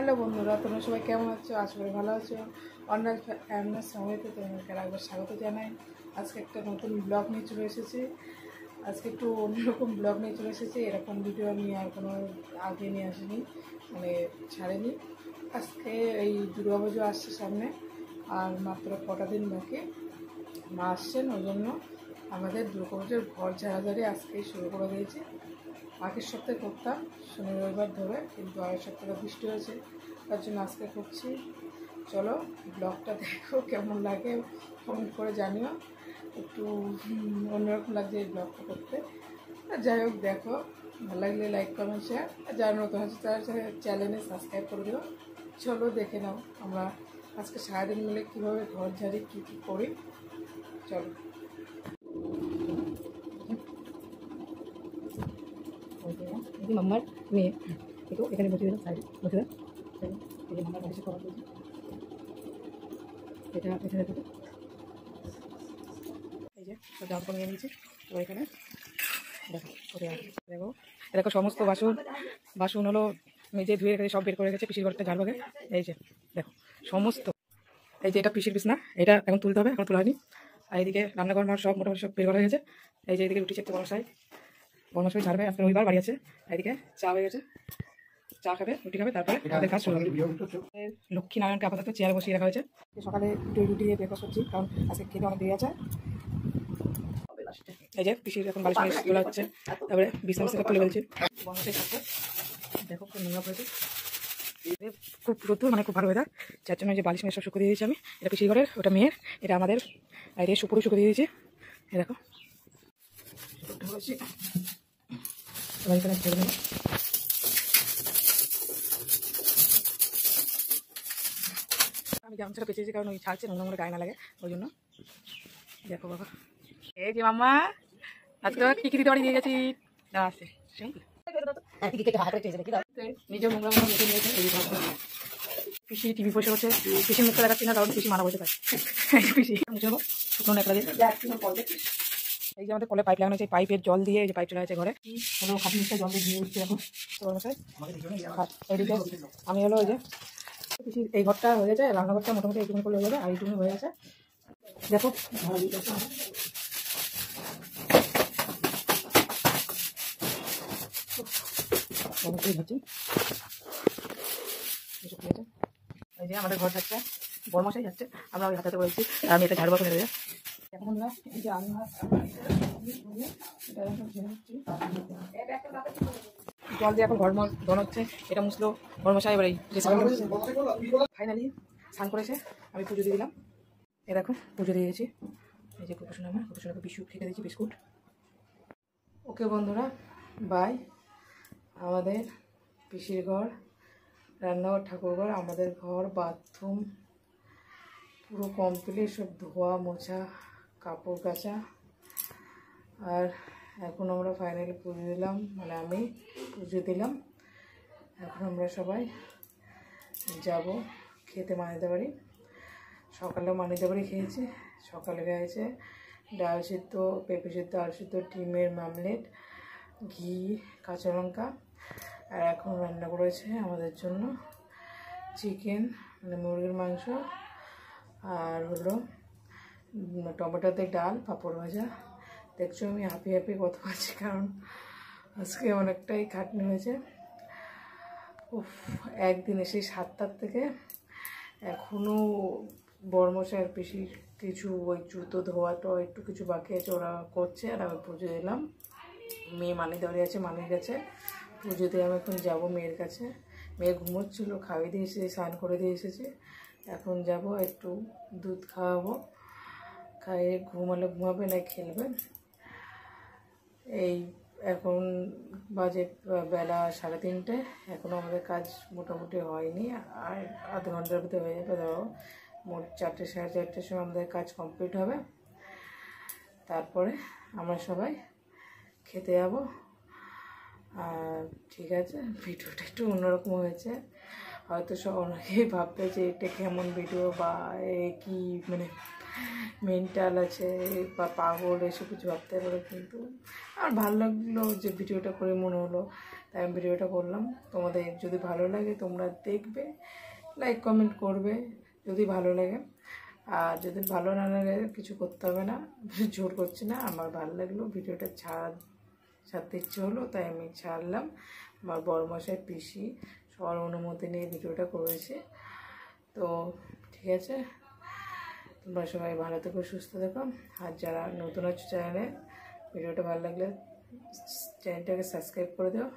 Hello বন্ধুরা, তোমরা সবাই কেমন আছো? আশা করি ভালো আছো। অন্যান্য সময়তে তোমাদেরকে একবার স্বাগত জানাই। আজকে একটা নতুন ব্লগ নিয়ে চলে এসেছি। আজকে একটু অন্যরকম ব্লগ নিয়ে চলে এসেছি। এরকম ভিডিও আমি আর কোনো আগে নিয়ে আসিনি, মানে ছাড়েনি। আজকে এই দুর্গাপুজো আসছে সামনে, আর মাত্র কটা দিন বাকি। মা আসছেন, ওই জন্য আমাদের দুর্গাপুজোর ঘর ঝাড়াঝাড়ি আজকেই শুরু করে দিয়েছি। আগের সপ্তাহে করতাম শনি রবিবার ধরে, কিন্তু আগের সপ্তাহে বৃষ্টি হয়েছে, তার জন্য আজকে করছি। চলো ব্লগটা দেখো, কেমন লাগে কমেন্ট করে জানিও। একটু অন্যরকম লাগছে এই ব্লগটা করতে। যাই হোক, দেখো, ভালো লাগলে লাইক কমেন্ট শেয়ার, আর যারা নতুন আছে তার চ্যানেলে সাবস্ক্রাইব করে দিও। চলো দেখে নাও আমরা আজকে সারাদিন মিলে কীভাবে ঘর ঝাড়ি কী কী করি। চলো। মাম্মার মেয়ে একটু এখানে বসে দিলাম, সাইডে বসে দেন। এই যে মাম্মার বাড়িতে করা হয়েছে, এটা এখানে দুটো, এই যে জামা কাপড় নিয়ে নিয়েছি। তো এখানে দেখো দেখো দেখো সমস্ত বাসন হলো মেজে ধুয়ে রেখে সব বের করে রেখেছে পিসির ঘরটা ঝাড়বাগে। এই যে দেখো সমস্ত, এই যে এটা পিসির বিছনা, এটা এখন তুলতে হবে, এখন তোলা হয়নি। আর এইদিকে রান্নাঘর মার সব মোটামুটি সব বের করা হয়ে গেছে। এই যে এইদিকে রুটি চেকতে বনসাই ঝাড়বে, আজকে রবিবার বাড়ি আছে। এইদিকে চা হয়ে গেছে, চা খাবে, রুটি খাবে, তারপরে আমাদের কাজ শুরু হবে। লক্ষ্মী নারায়ণকে আপাতত চেয়ারে বসিয়ে রাখা হয়েছে। সকালে রুটি দিয়ে ব্রেকফাস্ট করছি, কারণ আজকে খেতে অনেক দেরি আছে। এই যে পিসির এখন বালিশ মালিশ তোলা হচ্ছে, তারপরে বিছনা তুলে ফেলছি। বনসাই খাচ্ছে, দেখো খুব নোংরা পড়েছে, খুব রোদ্দুর, মানে খুব ভালো ওয়েদার, যার জন্য যে বালিশ মালিশ সব শুকিয়ে দিয়েছি আমি। এটা পিসির ঘরের, ওটা মেয়ের, এটা আমাদের, বাইরে সুপুরি শুকিয়ে দিয়েছি। এই দেখো এখানে ছেড়ে দেবো। আমি গামছাটা পেঁচেছি, কারণ ওই ছাড়ছে নোংরা গায়ে না লাগে, ওই জন্য। দেখো বাবা, এই যে মাম্মা আজকে কি দিতে বাড়ি দিয়ে গেছি, না আসছে নিজের নোংরা মোংরা মেখে নিয়েছে। পিসি টিভি বসে হচ্ছে, পিসির মুখটা দেখাচ্ছি না, কারণ পিসি মানা বলতে পারে। পিসি মুছে দেবো শুকনো একটা দিয়ে। এই যে আমাদের কলে পাইপ লাগানো হয়েছে, পাইপের জল দিয়ে, এই যে পাইপ চলে আছে ঘরে, হলো খাটি মিশটা জল দিয়ে ধুয়ে উঠছে এখন। এইদিকে আমি হলো ওই যে এই ঘরটা হয়ে গেছে, রান্নাঘরটা মোটামুটি এইটুকু করলে হয়ে যাবে, আর এইটুকু হয়ে গেছে। দেখো এই যে আমাদের ঘর যাচ্ছে, বড়মশাই যাচ্ছে, আমরা ওই হাতে বলছি, আর আমি এটা ঝাড়ু করে দেবে। এখন এই যে আমি জল দিয়ে এখন ঘর ধন হচ্ছে, এটা মুছলো বড়মশাই। এবার এই ফাইনালি স্নান করেছে, আমি পুজো দিয়ে দিলাম। এ দেখো পুজো দিয়ে দিয়েছি। এই যে কুকুরসোনাকে বিস্কুট খেতে দিয়েছি, বিস্কুট। ওকে বন্ধুরা, বাই। আমাদের পিসির ঘর, রান্নাঘর, ঠাকুরঘর, আমাদের ঘর, বাথরুম পুরো কমপ্লিট, সব ধোয়া মোছা, কাপড় কাচা। আর এখন আমরা ফাইনালি পুজো দিলাম, মানে আমি পুজো দিলাম। এখন আমরা সবাই যাব খেতে মানিতে বাড়ি। সকালেও মানিতে বাড়ি খেয়েছি। সকালে গেছে ডাল সিদ্ধ, পেঁপে সিদ্ধ, আলু সিদ্ধ, ডিমের মামলেট, ঘি, কাঁচা লঙ্কা। আর এখন রান্না করেছে আমাদের জন্য চিকেন, মানে মুরগির মাংস, আর হলো টমেটোতে ডাল, পাঁপড় ভাজা। দেখছো আমি হাঁপি হাঁপি কথা বলছি, কারণ আজকে অনেকটাই খাটনি হয়েছে। উফ, একদিনে সেই 7টার থেকে এখনও বড়মশাইয়ের পিসির কিছু ওই জুতো ধোয়াটা একটু কিছু বাকি আছে, ওরা করছে। আর আমি পুজো দিলাম, মেয়ে মানি দেওয়ারি আছে, মানি গেছে পুজো দিয়ে। আমি এখন যাবো মেয়ের কাছে। মেয়ে ঘুমোচ্ছিলো, খাইয়ে দিয়ে এসেছি, স্নান করে দিয়ে এসেছি। এখন যাব একটু দুধ খাওয়াবো, খাইয়ে ঘুমালে ঘুমাবে, না খেলবে। এই এখন বাজে বেলা 3:30, এখনও আমাদের কাজ মোটামুটি হয়নি, আর আধ ঘন্টার ভিতরে হয়ে যাবে। ধরো মোট 4টে, 4:30টার সময় আমাদের কাজ কমপ্লিট হবে। তারপরে আমরা সবাই খেতে যাব। আর ঠিক আছে, ভিডিওটা একটু অন্যরকম হয়েছে, হয়তো সব অনেকেই ভাববে যে এটা কেমন ভিডিও, বা কি মানে মেন্টাল আছে বা পাগল, এসব কিছু ভাবতে পারে। কিন্তু আমার ভালো লাগলো যে ভিডিওটা করে, মনে হলো তাই আমি ভিডিওটা করলাম। তোমাদের যদি ভালো লাগে তোমরা দেখবে, লাইক কমেন্ট করবে যদি ভালো লাগে। আর যদি ভালো না লাগে কিছু করতে হবে না, জোর করছি না। আমার ভালো লাগলো, ভিডিওটা ছাড়তে ইচ্ছে হলো তাই আমি ছাড়লাম। আমার বড়মশাই পিসি সবার অনুমতি নিয়ে ভিডিওটা করেছে। তো ঠিক আছে, তোমরা সবাই ভালো থেকো, সুস্থ থেকো। আর যারা নতুন আছো চ্যানেলে, ভিডিওটা ভালো লাগলে চ্যানেলটাকে সাবস্ক্রাইব করে দাও।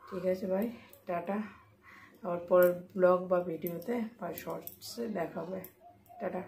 ঠিক আছে ভাই, টাটা। আবার পরের ব্লগ বা ভিডিওতে বা শর্টসে দেখা হবে। টাটা।